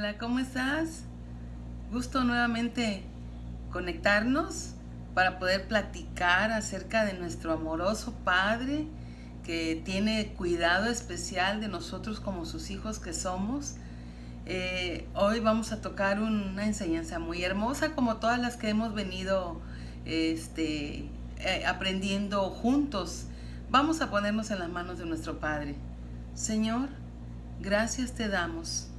Hola, ¿cómo estás? Gusto nuevamente conectarnos para poder platicar acerca de nuestro amoroso Padre que tiene cuidado especial de nosotros como sus hijos que somos. Hoy vamos a tocar una enseñanza muy hermosa como todas las que hemos venido aprendiendo juntos. Vamos a ponernos en las manos de nuestro Padre. Señor, gracias te damos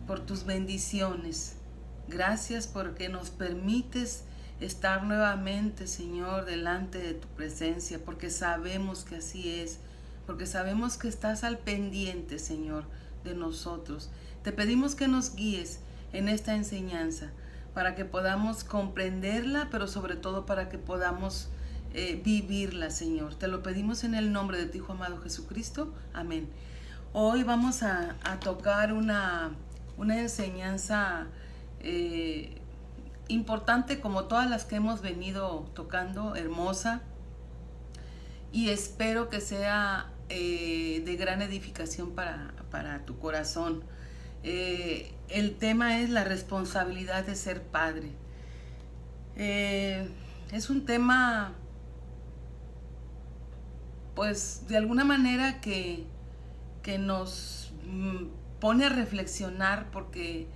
por tus bendiciones. Gracias porque nos permites estar nuevamente, Señor, delante de tu presencia, porque sabemos que así es, porque sabemos que estás al pendiente, Señor, de nosotros. Te pedimos que nos guíes en esta enseñanza para que podamos comprenderla, pero sobre todo para que podamos vivirla, Señor. Te lo pedimos en el nombre de tu Hijo amado Jesucristo. Amén. Hoy vamos a tocar una enseñanza importante como todas las que hemos venido tocando, hermosa, y espero que sea de gran edificación para tu corazón. El tema es la responsabilidad de ser padre. Es un tema, pues, de alguna manera que nos pone a reflexionar, porque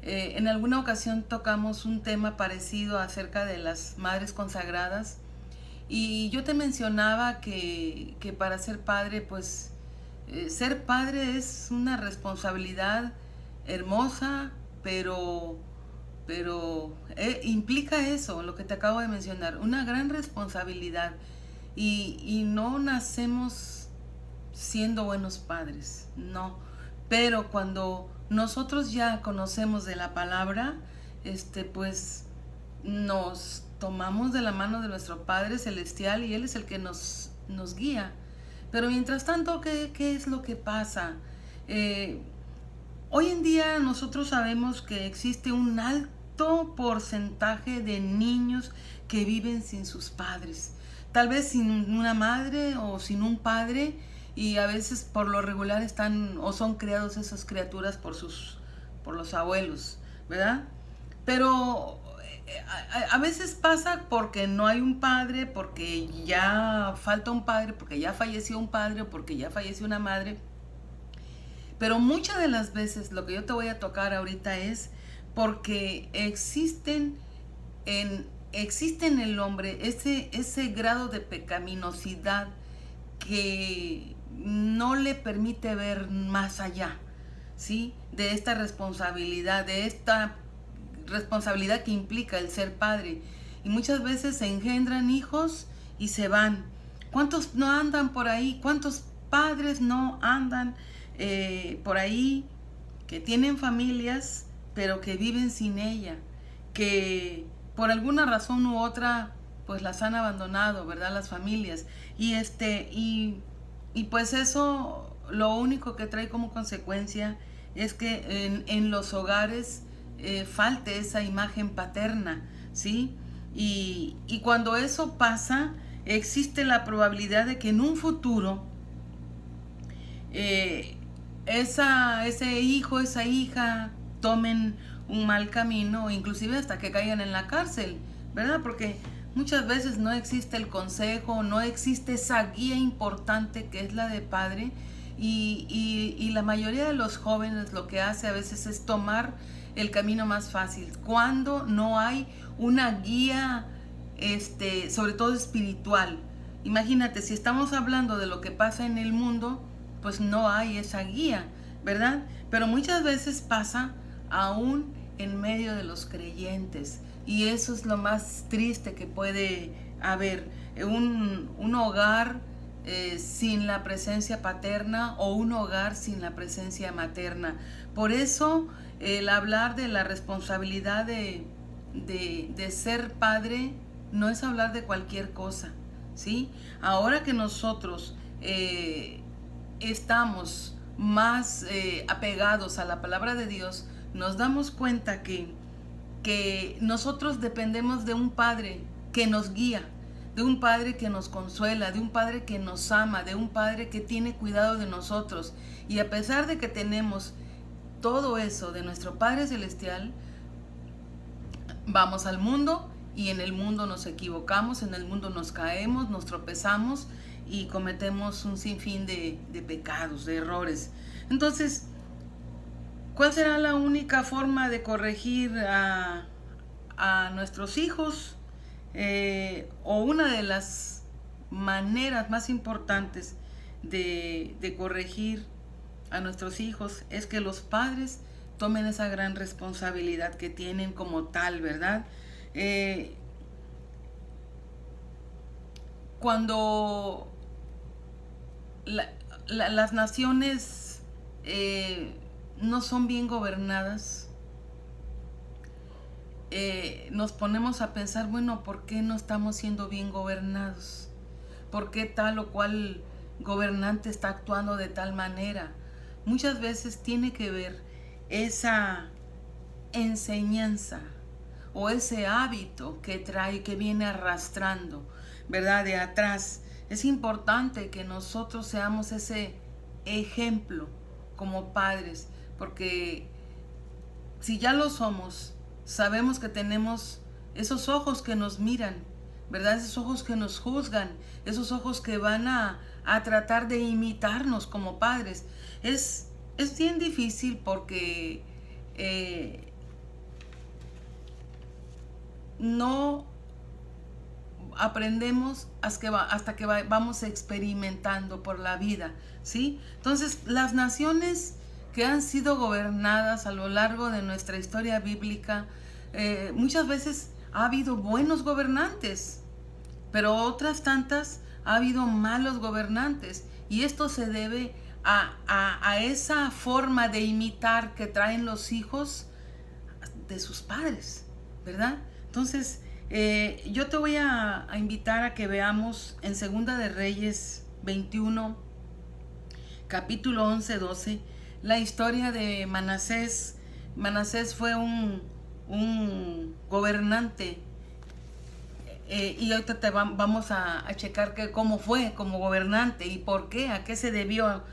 en alguna ocasión tocamos un tema parecido acerca de las madres consagradas, y yo te mencionaba que para ser padre, pues ser padre es una responsabilidad hermosa, pero implica eso, lo que te acabo de mencionar, una gran responsabilidad, y no nacemos siendo buenos padres, no. Pero cuando nosotros ya conocemos de la palabra, pues nos tomamos de la mano de nuestro Padre Celestial y Él es el que nos guía. Pero mientras tanto, ¿qué es lo que pasa? Hoy en día nosotros sabemos que existe un alto porcentaje de niños que viven sin sus padres. Tal vez sin una madre o sin un padre, y a veces por lo regular están o son criados esas criaturas por los abuelos, ¿verdad? Pero a veces pasa porque no hay un padre, porque ya falta un padre, porque ya falleció un padre o porque ya falleció una madre. Pero muchas de las veces lo que yo te voy a tocar ahorita es porque existe en el hombre ese grado de pecaminosidad que no le permite ver más allá, ¿sí? De esta responsabilidad que implica el ser padre. Y muchas veces se engendran hijos y se van. ¿Cuántos no andan por ahí? ¿Cuántos padres no andan por ahí que tienen familias pero que viven sin ella? Que por alguna razón u otra pues las han abandonado, ¿verdad? Las familias. Y pues eso lo único que trae como consecuencia es que en los hogares falte esa imagen paterna, ¿sí? Y cuando eso pasa, existe la probabilidad de que en un futuro ese hijo, esa hija tomen un mal camino, inclusive hasta que caigan en la cárcel, ¿verdad? Porque muchas veces no existe el consejo, no existe esa guía importante que es la de padre, y la mayoría de los jóvenes lo que hace a veces es tomar el camino más fácil, cuando no hay una guía, sobre todo espiritual. Imagínate, si estamos hablando de lo que pasa en el mundo, pues no hay esa guía, ¿verdad? Pero muchas veces pasa aún en medio de los creyentes, y eso es lo más triste que puede haber. Un hogar sin la presencia paterna, o un hogar sin la presencia materna. Por eso el hablar de la responsabilidad de ser padre no es hablar de cualquier cosa, ¿sí? Ahora que nosotros estamos más apegados a la palabra de Dios, nos damos cuenta que nosotros dependemos de un Padre que nos guía, de un Padre que nos consuela, de un Padre que nos ama, de un Padre que tiene cuidado de nosotros. Y a pesar de que tenemos todo eso de nuestro Padre Celestial, vamos al mundo y en el mundo nos equivocamos, en el mundo nos caemos, nos tropezamos y cometemos un sinfín de pecados, de errores. Entonces, ¿cuál será la única forma de corregir a nuestros hijos? O una de las maneras más importantes de corregir a nuestros hijos es que los padres tomen esa gran responsabilidad que tienen como tal, ¿verdad? Cuando las naciones no son bien gobernadas, nos ponemos a pensar, bueno, ¿por qué no estamos siendo bien gobernados? ¿Por qué tal o cual gobernante está actuando de tal manera? Muchas veces tiene que ver esa enseñanza o ese hábito que trae, que viene arrastrando, ¿verdad? De atrás. Es importante que nosotros seamos ese ejemplo como padres, porque si ya lo somos, sabemos que tenemos esos ojos que nos miran, ¿verdad? Esos ojos que nos juzgan, esos ojos que van a tratar de imitarnos como padres. Es bien difícil porque no aprendemos hasta que vamos experimentando por la vida, ¿sí? Entonces, las naciones que han sido gobernadas a lo largo de nuestra historia bíblica, muchas veces ha habido buenos gobernantes, pero otras tantas ha habido malos gobernantes, y esto se debe a esa forma de imitar que traen los hijos de sus padres, ¿verdad? Entonces, yo te voy a invitar a que veamos en Segunda de Reyes 21, capítulo 11-12, la historia de Manasés. Manasés fue un gobernante, y ahorita vamos a checar cómo fue como gobernante y por qué, a qué se debió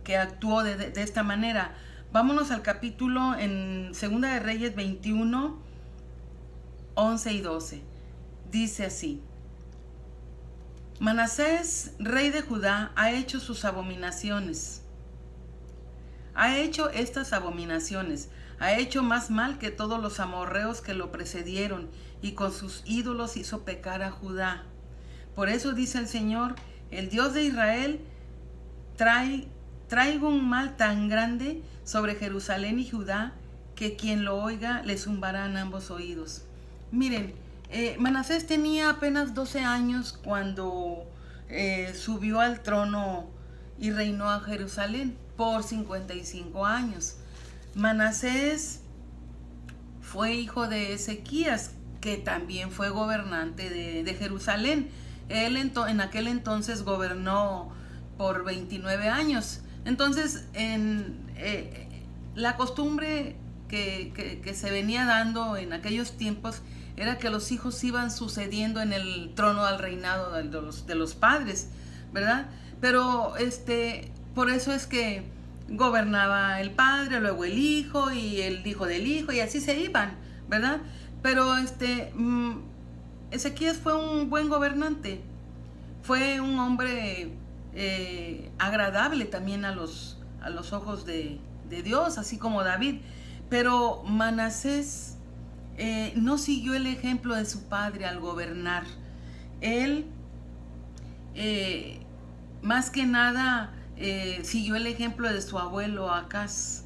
que actuó de esta manera. Vámonos al capítulo en Segunda de Reyes 21, 11 y 12. Dice así: Manasés, rey de Judá, ha hecho sus abominaciones. Ha hecho estas abominaciones. Ha hecho más mal que todos los amorreos que lo precedieron, y con sus ídolos hizo pecar a Judá. Por eso dice el Señor, el Dios de Israel, traigo un mal tan grande sobre Jerusalén y Judá, que quien lo oiga le zumbarán ambos oídos. Miren, Manasés tenía apenas 12 años cuando subió al trono y reinó a Jerusalén por 55 años. Manasés fue hijo de Ezequías, que también fue gobernante de Jerusalén. Él en aquel entonces gobernó por 29 años. Entonces, la costumbre que se venía dando en aquellos tiempos era que los hijos iban sucediendo en el trono al reinado de los padres, ¿verdad? Pero por eso es que gobernaba el padre, luego el hijo y el hijo del hijo, y así se iban, ¿verdad? Pero Ezequías fue un buen gobernante, fue un hombre agradable también a los ojos de Dios, así como David. Pero Manasés no siguió el ejemplo de su padre al gobernar. Él, más que nada, siguió el ejemplo de su abuelo Acaz.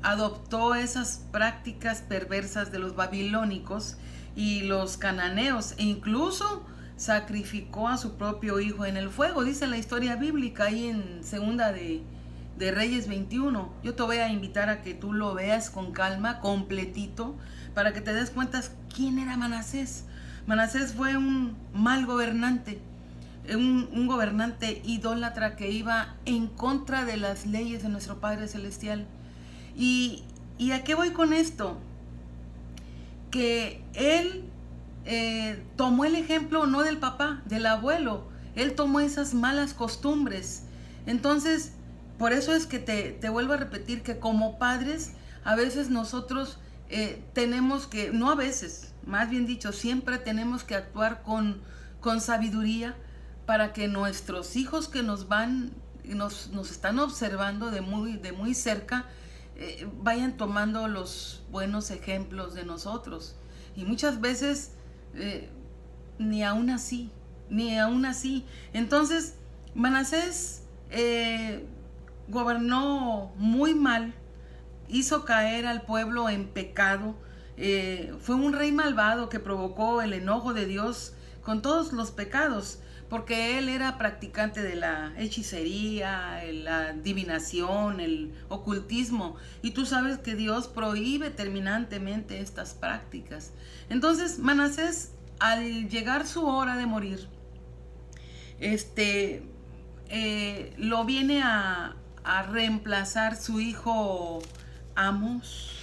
Adoptó esas prácticas perversas de los babilónicos y los cananeos, e incluso sacrificó a su propio hijo en el fuego. Dice la historia bíblica ahí en Segunda de Reyes 21. Yo te voy a invitar a que tú lo veas con calma, completito, para que te des cuenta quién era Manasés. Manasés fue un mal gobernante, un gobernante idólatra que iba en contra de las leyes de nuestro Padre Celestial. ¿Y a qué voy con esto? Que él tomó el ejemplo no del papá, del abuelo. Él tomó esas malas costumbres. Entonces, por eso es que te vuelvo a repetir que como padres, a veces nosotros tenemos que, no a veces, más bien dicho, siempre tenemos que actuar con sabiduría para que nuestros hijos que nos están observando de muy cerca, vayan tomando los buenos ejemplos de nosotros. Y muchas veces ni aún así. Entonces, Manasés gobernó muy mal, hizo caer al pueblo en pecado. Fue un rey malvado que provocó el enojo de Dios con todos los pecados, porque él era practicante de la hechicería, la adivinación, el ocultismo, y tú sabes que Dios prohíbe terminantemente estas prácticas. Entonces Manasés, al llegar su hora de morir, lo viene a reemplazar su hijo Amós.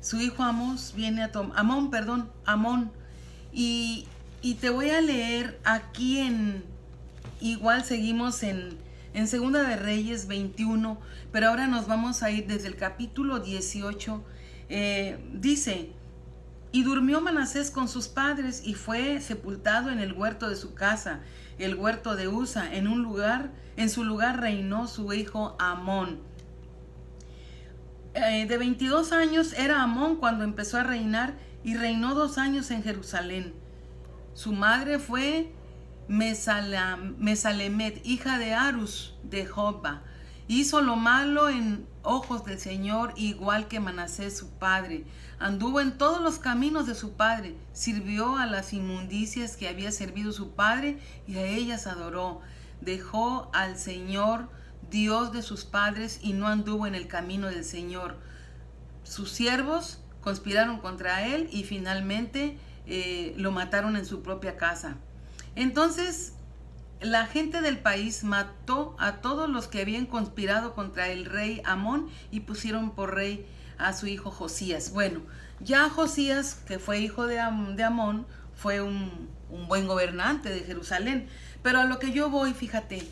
Su hijo Amós viene a tomar, Amón. Y te voy a leer aquí igual seguimos en Segunda de Reyes 21, pero ahora nos vamos a ir desde el capítulo 18. Dice: y durmió Manasés con sus padres y fue sepultado en el huerto de su casa, el huerto de Usa. En su lugar reinó su hijo Amón. De 22 años era Amón cuando empezó a reinar, y reinó 2 años en Jerusalén. Su madre fue Mesalemet, hija de Arus de Jobba. Hizo lo malo en ojos del Señor, igual que Manasés su padre. Anduvo en todos los caminos de su padre. Sirvió a las inmundicias que había servido su padre, y a ellas adoró. Dejó al Señor, Dios de sus padres, y no anduvo en el camino del Señor. Sus siervos conspiraron contra él y finalmente lo mataron en su propia casa. Entonces la gente del país mató a todos los que habían conspirado contra el rey Amón y pusieron por rey a su hijo Josías. Bueno, ya Josías, que fue hijo de Amón, fue un buen gobernante de Jerusalén. Pero a lo que yo voy, fíjate,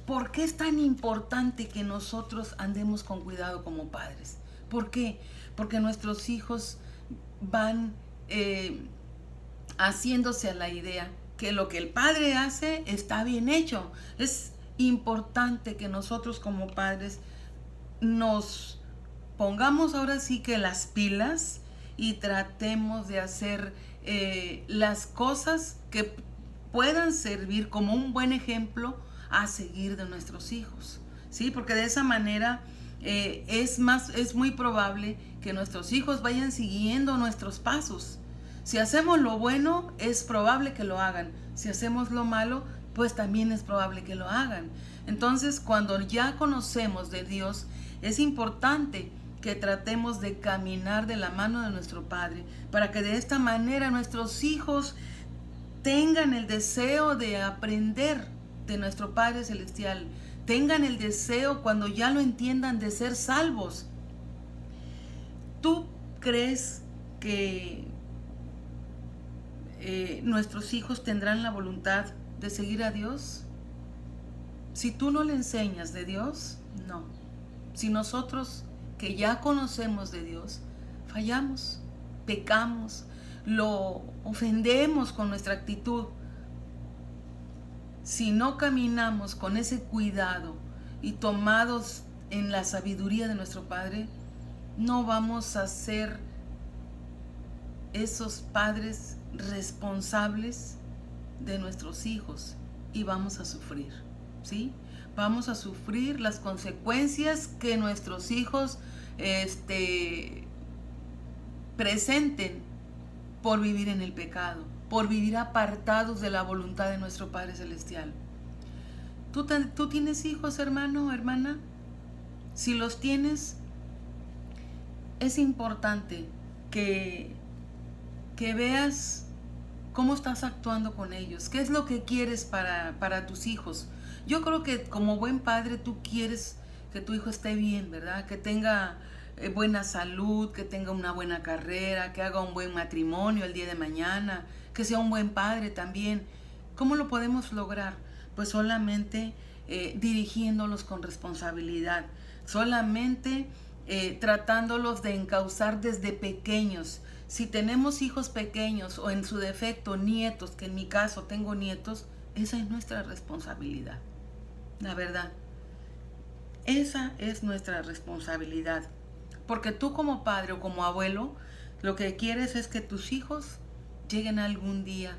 ¿por qué es tan importante que nosotros andemos con cuidado como padres? ¿Por qué? Porque nuestros hijos van haciéndose a la idea que lo que el padre hace está bien hecho. Es importante que nosotros como padres nos pongamos ahora sí que las pilas y tratemos de hacer las cosas que puedan servir como un buen ejemplo a seguir de nuestros hijos, ¿sí? Porque de esa manera es muy probable que nuestros hijos vayan siguiendo nuestros pasos. Si hacemos lo bueno, es probable que lo hagan. Si hacemos lo malo, pues también es probable que lo hagan. Entonces, cuando ya conocemos de Dios, es importante que tratemos de caminar de la mano de nuestro Padre, para que de esta manera nuestros hijos tengan el deseo de aprender de nuestro Padre Celestial, tengan el deseo, cuando ya lo entiendan, de ser salvos. ¿Tú crees que nuestros hijos tendrán la voluntad de seguir a Dios? Si tú no le enseñas de Dios, no. Si nosotros que ya conocemos de Dios, fallamos, pecamos, lo ofendemos con nuestra actitud, si no caminamos con ese cuidado y tomados en la sabiduría de nuestro Padre, no vamos a ser esos padres responsables de nuestros hijos y vamos a sufrir, ¿sí? Vamos a sufrir las consecuencias que nuestros hijos presenten por vivir en el pecado, por vivir apartados de la voluntad de nuestro Padre Celestial. ¿Tú tienes hijos, hermano, hermana? Si los tienes, es importante que veas cómo estás actuando con ellos, qué es lo que quieres para tus hijos. Yo creo que como buen padre tú quieres que tu hijo esté bien, ¿verdad? Que tenga buena salud, que tenga una buena carrera, que haga un buen matrimonio el día de mañana, que sea un buen padre también. ¿Cómo lo podemos lograr? pues solamente dirigiéndolos con responsabilidad, solamente tratándolos de encauzar desde pequeños. Si tenemos hijos pequeños o en su defecto nietos, que en mi caso tengo nietos, esa es nuestra responsabilidad, la verdad. Esa es nuestra responsabilidad. Porque tú como padre o como abuelo, lo que quieres es que tus hijos lleguen algún día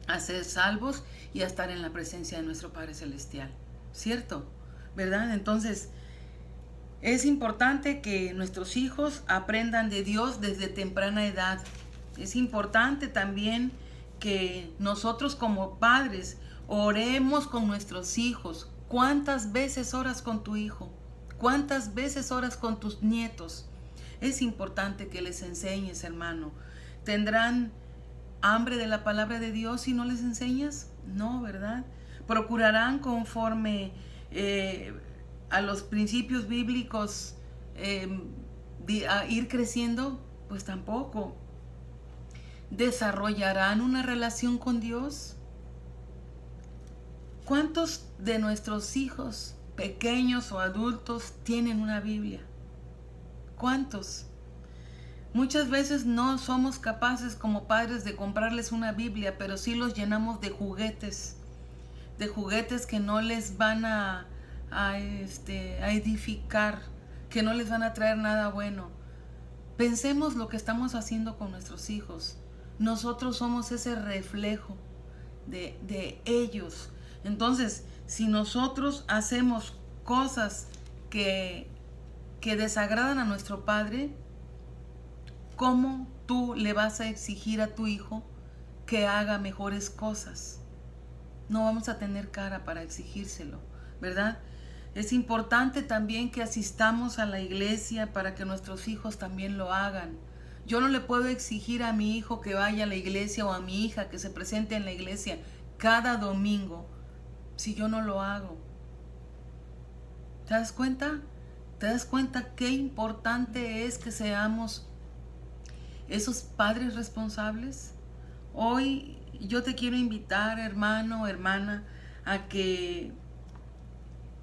a ser salvos y a estar en la presencia de nuestro Padre Celestial. ¿Cierto? ¿Verdad? Entonces, es importante que nuestros hijos aprendan de Dios desde temprana edad. Es importante también que nosotros como padres oremos con nuestros hijos. ¿Cuántas veces oras con tu hijo? ¿Cuántas veces oras con tus nietos? Es importante que les enseñes, hermano. ¿Tendrán hambre de la palabra de Dios si no les enseñas? No, ¿verdad? ¿Procurarán conforme a los principios bíblicos a ir creciendo? Pues tampoco. ¿Desarrollarán una relación con Dios? ¿Cuántos de nuestros hijos, pequeños o adultos, tienen una Biblia? ¿Cuántos? Muchas veces no somos capaces como padres de comprarles una Biblia, pero sí los llenamos de juguetes que no les van a edificar, que no les van a traer nada bueno. Pensemos lo que estamos haciendo con nuestros hijos. Nosotros somos ese reflejo de ellos. Entonces, si nosotros hacemos cosas que desagradan a nuestro Padre, ¿cómo tú le vas a exigir a tu hijo que haga mejores cosas? No vamos a tener cara para exigírselo, ¿verdad? Es importante también que asistamos a la iglesia para que nuestros hijos también lo hagan. Yo no le puedo exigir a mi hijo que vaya a la iglesia o a mi hija que se presente en la iglesia cada domingo si yo no lo hago. ¿Te das cuenta? ¿Te das cuenta qué importante es que seamos esos padres responsables? Hoy yo te quiero invitar, hermano, hermana, a que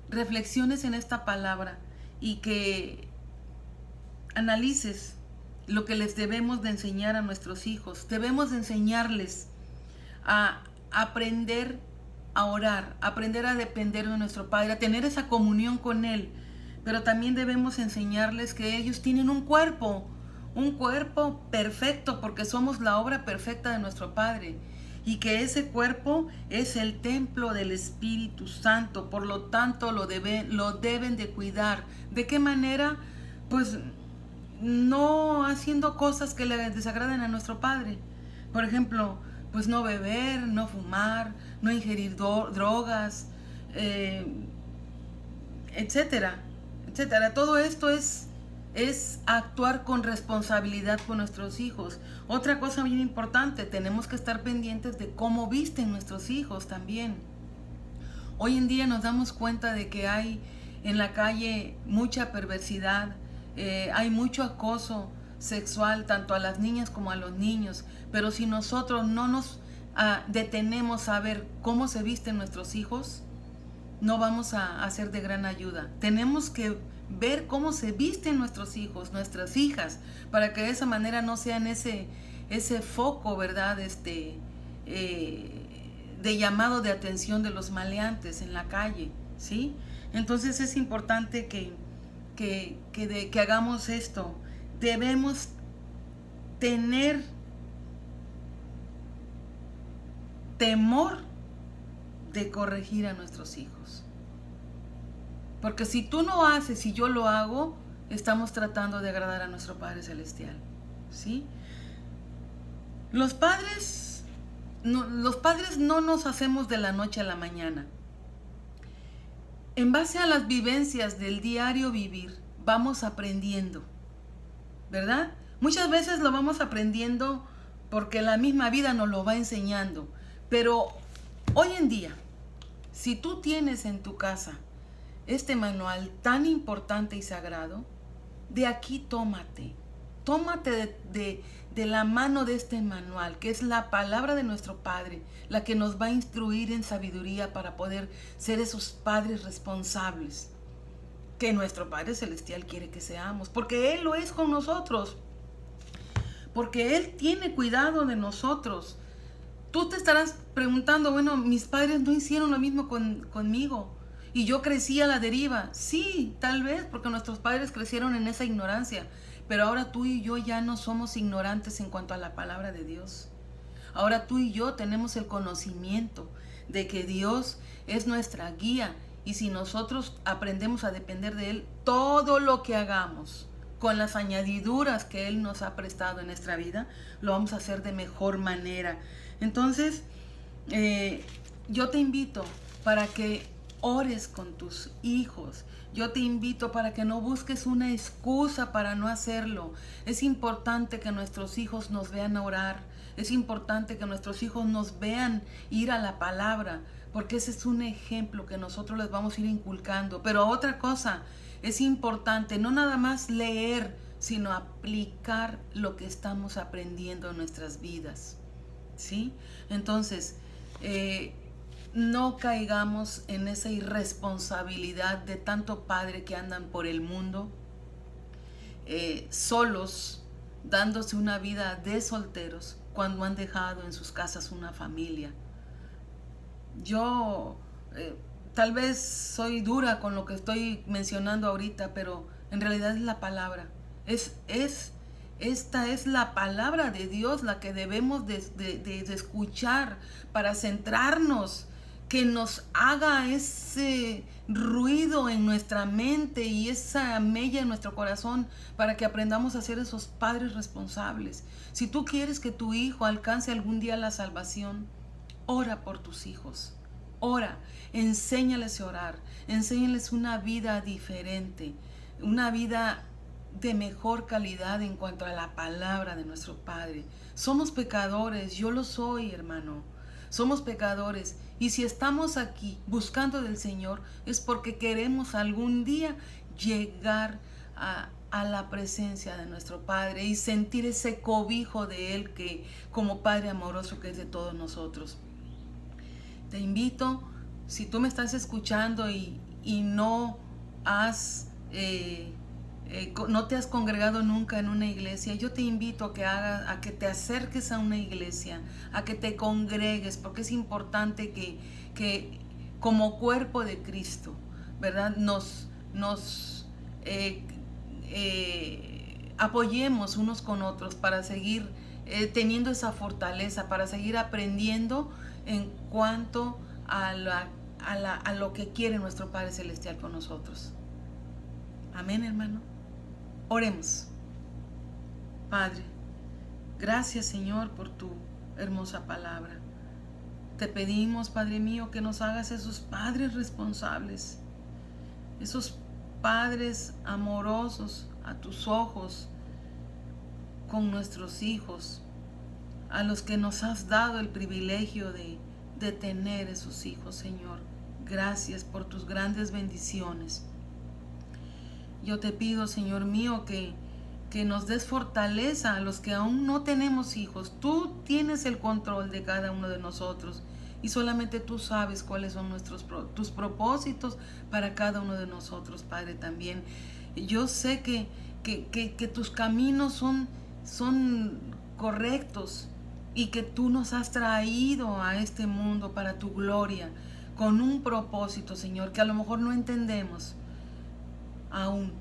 reflexiones en esta palabra y que analices lo que les debemos de enseñar a nuestros hijos. Debemos de enseñarles a aprender a orar, aprender a depender de nuestro Padre, a tener esa comunión con Él. Pero también debemos enseñarles que ellos tienen un cuerpo perfecto, porque somos la obra perfecta de nuestro Padre. Y que ese cuerpo es el templo del Espíritu Santo, por lo tanto lo deben de cuidar. ¿De qué manera? Pues no haciendo cosas que le desagraden a nuestro Padre. Por ejemplo, pues no beber, no fumar, no ingerir drogas, etcétera, etcétera. Todo esto es actuar con responsabilidad con nuestros hijos. Otra cosa bien importante, tenemos que estar pendientes de cómo visten nuestros hijos también. Hoy en día nos damos cuenta de que hay en la calle mucha perversidad, hay mucho acoso sexual tanto a las niñas como a los niños, pero si nosotros no nos detenemos a ver cómo se visten nuestros hijos, no vamos a ser de gran ayuda. Tenemos que ver cómo se visten nuestros hijos, nuestras hijas, para que de esa manera no sean ese foco, ¿verdad? De llamado de atención de los maleantes en la calle, ¿sí? Entonces es importante que hagamos esto. Debemos tener temor de corregir a nuestros hijos. Porque si tú no haces y yo lo hago, estamos tratando de agradar a nuestro Padre Celestial, ¿sí? Los padres no nos hacemos de la noche a la mañana. En base a las vivencias del diario vivir, vamos aprendiendo, ¿verdad? Muchas veces lo vamos aprendiendo porque la misma vida nos lo va enseñando. Pero hoy en día, si tú tienes en tu casa este manual tan importante y sagrado, de aquí tómate de la mano de este manual, que es la palabra de nuestro Padre, la que nos va a instruir en sabiduría para poder ser esos padres responsables que nuestro Padre Celestial quiere que seamos, porque Él lo es con nosotros, porque Él tiene cuidado de nosotros. Tú te estarás preguntando, bueno, mis padres no hicieron lo mismo conmigo y yo crecí a la deriva. Sí, tal vez, porque nuestros padres crecieron en esa ignorancia, pero ahora tú y yo ya no somos ignorantes en cuanto a la palabra de Dios. Ahora tú y yo tenemos el conocimiento de que Dios es nuestra guía, y si nosotros aprendemos a depender de Él, todo lo que hagamos con las añadiduras que Él nos ha prestado en nuestra vida, lo vamos a hacer de mejor manera. Entonces, yo te invito para que ores con tus hijos. Yo te invito para que no busques una excusa para no hacerlo. Es importante que nuestros hijos nos vean orar. Es importante que nuestros hijos nos vean ir a la palabra, porque ese es un ejemplo que nosotros les vamos a ir inculcando. Pero otra cosa, es importante no nada más leer, sino aplicar lo que estamos aprendiendo en nuestras vidas, ¿sí? Entonces, no caigamos en esa irresponsabilidad de tanto padre que andan por el mundo solos, dándose una vida de solteros cuando han dejado en sus casas una familia. Yo tal vez soy dura con lo que estoy mencionando ahorita, pero en realidad es la palabra. Esta es la palabra de Dios la que debemos de escuchar para centrarnos, que nos haga ese ruido en nuestra mente y esa mella en nuestro corazón para que aprendamos a ser esos padres responsables. Si tú quieres que tu hijo alcance algún día la salvación, ora por tus hijos. Ora, enséñales a orar, enséñales una vida diferente, una vida de mejor calidad en cuanto a la palabra de nuestro Padre. Somos pecadores, yo lo soy, hermano. Somos pecadores, y si estamos aquí buscando del Señor es porque queremos algún día llegar a la presencia de nuestro Padre y sentir ese cobijo de Él, que como Padre amoroso que es de todos nosotros. Te invito, si tú me estás escuchando y no te has congregado nunca en una iglesia, yo te invito a que te acerques a una iglesia, a que te congregues, porque es importante que como cuerpo de Cristo, ¿verdad? Nos apoyemos unos con otros para seguir teniendo esa fortaleza, para seguir aprendiendo en cuanto a lo que quiere nuestro Padre Celestial con nosotros. Amén, hermano. Oremos. Padre, gracias, Señor, por tu hermosa palabra. Te pedimos, Padre mío, que nos hagas esos padres responsables, esos padres amorosos a tus ojos con nuestros hijos, a los que nos has dado el privilegio de tener esos hijos, Señor. Gracias por tus grandes bendiciones. Yo te pido, Señor mío, que nos des fortaleza a los que aún no tenemos hijos. Tú tienes el control de cada uno de nosotros y solamente tú sabes cuáles son tus propósitos para cada uno de nosotros, Padre, también. Yo sé que tus caminos son correctos y que tú nos has traído a este mundo para tu gloria, con un propósito, Señor, que a lo mejor no entendemos aún,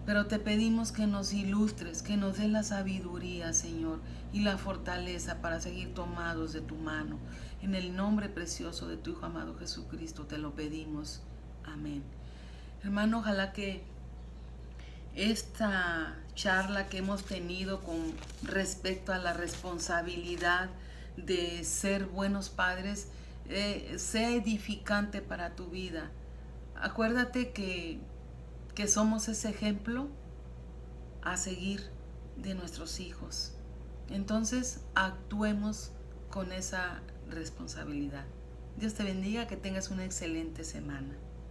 pero te pedimos que nos ilustres, que nos des la sabiduría, Señor, y la fortaleza para seguir tomados de tu mano. En el nombre precioso de tu Hijo amado Jesucristo te lo pedimos. Amén. Hermano, ojalá que esta charla que hemos tenido con respecto a la responsabilidad de ser buenos padres sea edificante para tu vida. Acuérdate que somos ese ejemplo a seguir de nuestros hijos. Entonces, actuemos con esa responsabilidad. Dios te bendiga, que tengas una excelente semana.